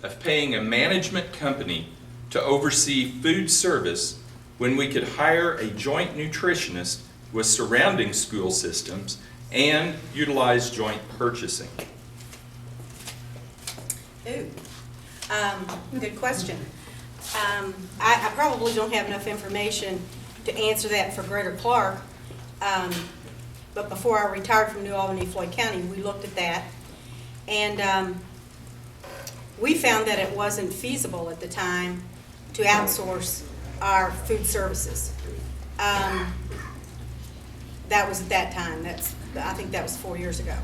of paying a management company to oversee food service when we could hire a joint nutritionist with surrounding school systems and utilize joint purchasing? Ooh, good question. I probably don't have enough information to answer that for Greater Clark, but before I retired from New Albany, Floyd County, we looked at that, and we found that it wasn't feasible at the time to outsource our food services. That was at that time. I think that was 4 years ago.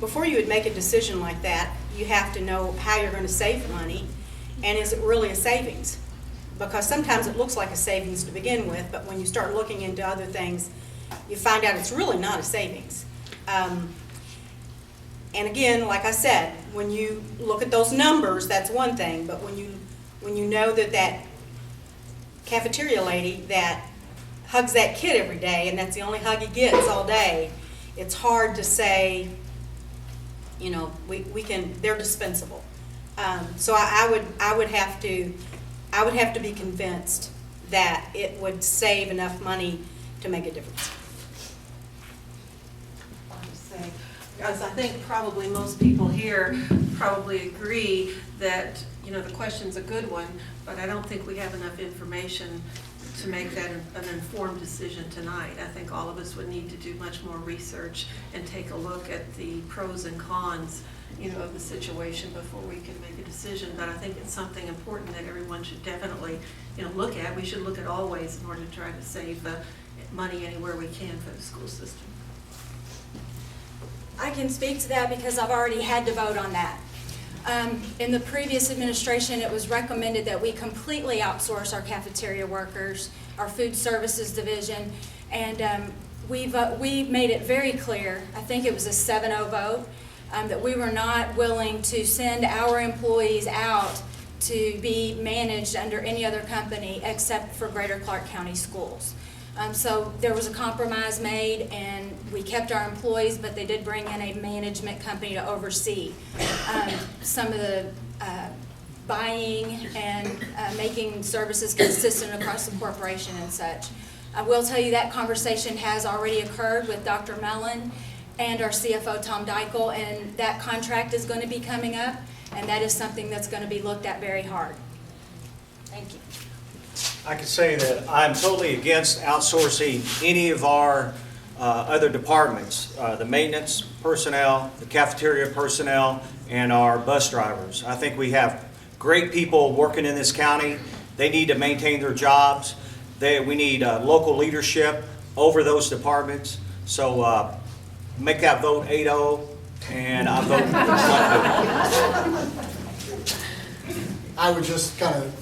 Before you would make a decision like that, you have to know how you're going to save money, and is it really a savings? Because sometimes it looks like a savings to begin with, but when you start looking into other things, you find out it's really not a savings. And again, like I said, when you look at those numbers, that's one thing, but when you know that cafeteria lady that hugs that kid every day, and that's the only hug he gets all day, it's hard to say, you know, they're dispensable. So I would have to be convinced that it would save enough money to make a difference. Because I think probably most people here probably agree that, you know, the question's a good one, but I don't think we have enough information to make that an informed decision tonight. I think all of us would need to do much more research and take a look at the pros and cons, you know, of the situation before we can make a decision. But I think it's something important that everyone should definitely, you know, look at. We should look at all ways in order to try to save the money anywhere we can for the school system. I can speak to that because I've already had to vote on that. In the previous administration, it was recommended that we completely outsource our cafeteria workers, our food services division, and we made it very clear, I think it was a 7-0 vote, that we were not willing to send our employees out to be managed under any other company except for Greater Clark County Schools. So there was a compromise made, and we kept our employees, but they did bring in a management company to oversee some of the buying and making services consistent across the corporation and such. I will tell you that conversation has already occurred with Dr. Mellon and our CFO, Tom Dykle, and that contract is going to be coming up, and that is something that's going to be looked at very hard. Thank you. I can say that I'm totally against outsourcing any of our other departments, the maintenance personnel, the cafeteria personnel, and our bus drivers. I think we have great people working in this county. They need to maintain their jobs. We need local leadership over those departments. So make that vote 8-0, and I vote 1-0. I would just kind of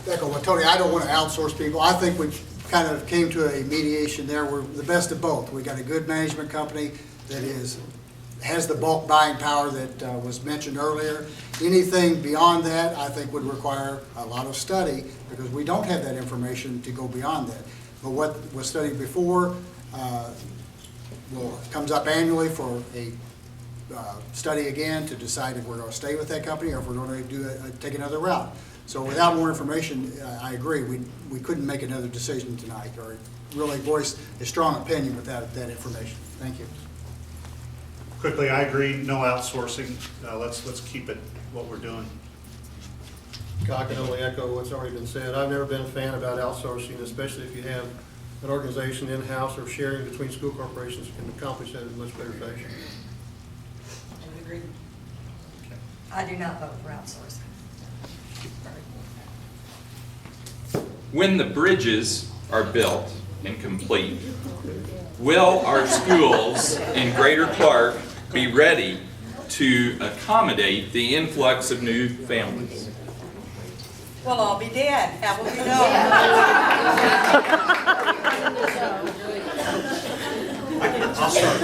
echo what Tony, I don't want to outsource people. I think we kind of came to a mediation there. We're the best of both. We got a good management company that has the bulk buying power that was mentioned earlier. Anything beyond that, I think, would require a lot of study because we don't have that information to go beyond that. But what was studied before comes up annually for a study again to decide if we're going to stay with that company or if we're going to take another route. So without more information, I agree, we couldn't make another decision tonight or really voice a strong opinion without that information. Thank you. Quickly, I agree, no outsourcing. Let's keep it what we're doing. I can only echo what's already been said. I've never been a fan about outsourcing, especially if you have an organization in-house or sharing between school corporations can accomplish that in a much better fashion. I would agree. I do not vote for outsourcing. When the bridges are built and complete, will our schools in Greater Clark be ready to accommodate the influx of new families? We'll all be dead. How will we know? I'll start.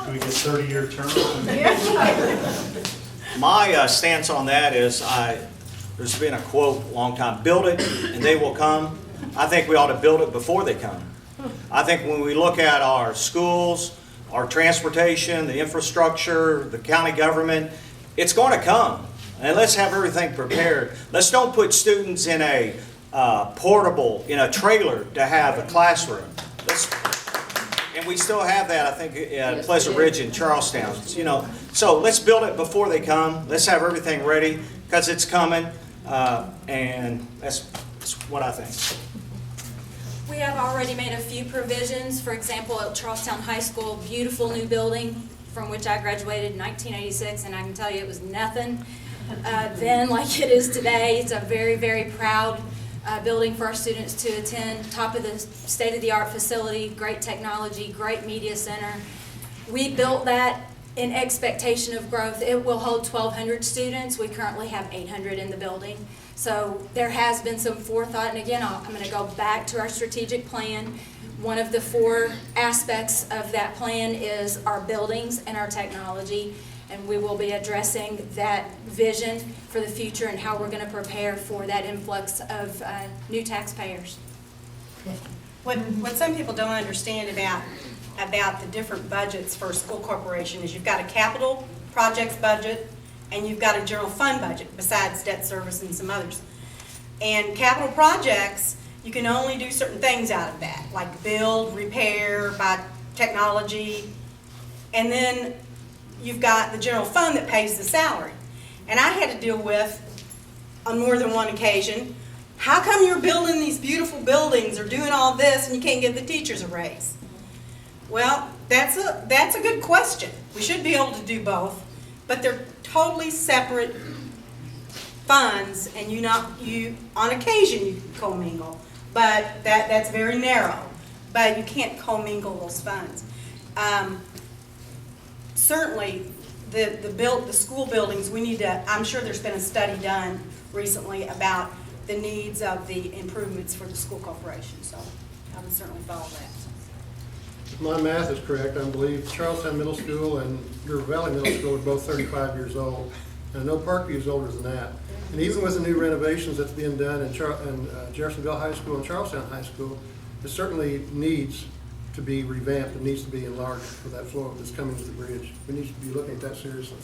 Do we get 30-year terms? My stance on that is there's been a quote a long time, build it and they will come. I think we ought to build it before they come. I think when we look at our schools, our transportation, the infrastructure, the county government, it's going to come. And let's have everything prepared. Let's don't put students in a portable, in a trailer to have a classroom. And we still have that, I think, at Pleasant Ridge in Charlestown, you know. So let's build it before they come. Let's have everything ready, because it's coming, and that's what I think. We have already made a few provisions. For example, at Charlestown High School, beautiful new building from which I graduated in 1986, and I can tell you it was nothing then like it is today. It's a very, very proud building for our students to attend. Top of the state-of-the-art facility, great technology, great media center. We built that in expectation of growth. It will hold 1,200 students. We currently have 800 in the building. So there has been some forethought, and again, I'm going to go back to our strategic plan. One of the 4 aspects of that plan is our buildings and our technology, and we will be addressing that vision for the future and how we're going to prepare for that influx of new taxpayers. What some people don't understand about the different budgets for a school corporation is you've got a capital projects budget and you've got a general fund budget besides debt service and some others. And capital projects, you can only do certain things out of that, like build, repair, buy technology, and then you've got the general fund that pays the salary. And I had to deal with, on more than one occasion, how come you're building these beautiful buildings or doing all this and you can't give the teachers a raise? Well, that's a good question. We should be able to do both, but they're totally separate funds, and you on occasion you commingle, but that's very narrow. But you can't commingle those funds. Certainly, the school buildings, we need to. I'm sure there's been a study done recently about the needs of the improvements for the school corporation. So I would certainly follow that. If my math is correct, I believe Charlestown Middle School and River Valley Middle School are both 35 years old. And I know Parkview is older than that. And even with the new renovations that's being done in Jeffersonville High School and Charlestown High School, it certainly needs to be revamped. It needs to be enlarged for that flow that's coming to the bridge. We need to be looking at that seriously.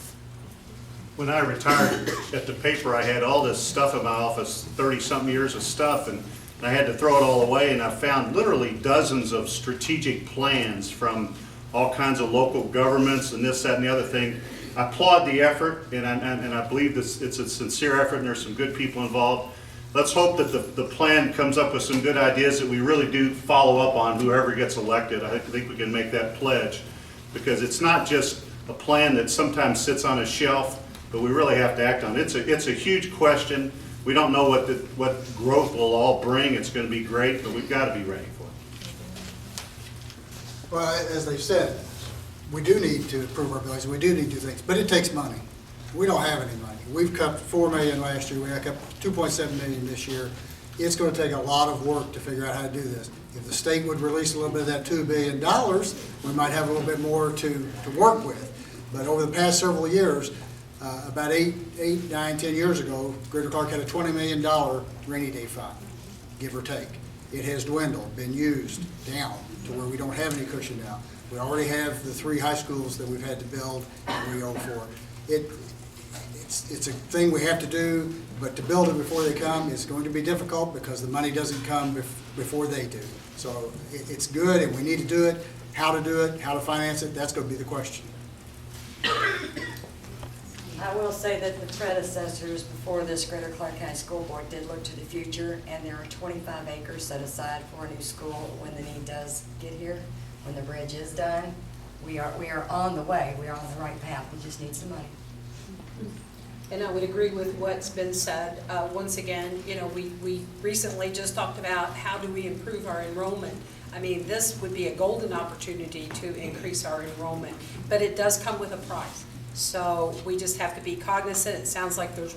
When I retired at the paper, I had all this stuff in my office, 30-something years of stuff, and I had to throw it all away, and I found literally dozens of strategic plans from all kinds of local governments and this, that, and the other thing. I applaud the effort, and I believe it's a sincere effort, and there's some good people involved. Let's hope that the plan comes up with some good ideas that we really do follow up on, whoever gets elected. I think we can make that pledge, because it's not just a plan that sometimes sits on a shelf, but we really have to act on it. It's a huge question. We don't know what growth will all bring. It's going to be great, but we've got to be ready for it. Well, as they said, we do need to improve our buildings, we do need to do things, but it takes money. We don't have any money. We've cut $4 million last year, we got $2.7 million this year. It's going to take a lot of work to figure out how to do this. If the state would release a little bit of that $2 billion, we might have a little bit more to work with. But over the past several years, about 8, 9, 10 years ago, Greater Clark had a $20 million rainy day fund, give or take. It has dwindled, been used down to where we don't have any cushion now. We already have the 3 high schools that we've had to build and we owe for. It's a thing we have to do, but to build it before they come is going to be difficult because the money doesn't come before they do. So it's good and we need to do it. How to do it, how to finance it, that's going to be the question. I will say that the predecessors before this Greater Clark County School Board did look to the future, and there are 25 acres set aside for a new school when the need does get here, when the bridge is done. We are on the way. We are on the right path. We just need some money. And I would agree with what's been said. Once again, you know, we recently just talked about how do we improve our enrollment. I mean, this would be a golden opportunity to increase our enrollment, but it does come with a price. So we just have to be cognizant. It sounds like there's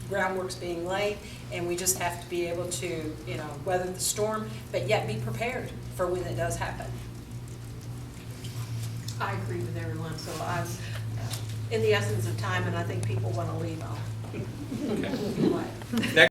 groundwork's being laid, and we just have to be able to, you know, weather the storm, but yet be prepared for when it does happen. I agree with everyone, so I'm in the essence of time, and I think people want to leave. Okay.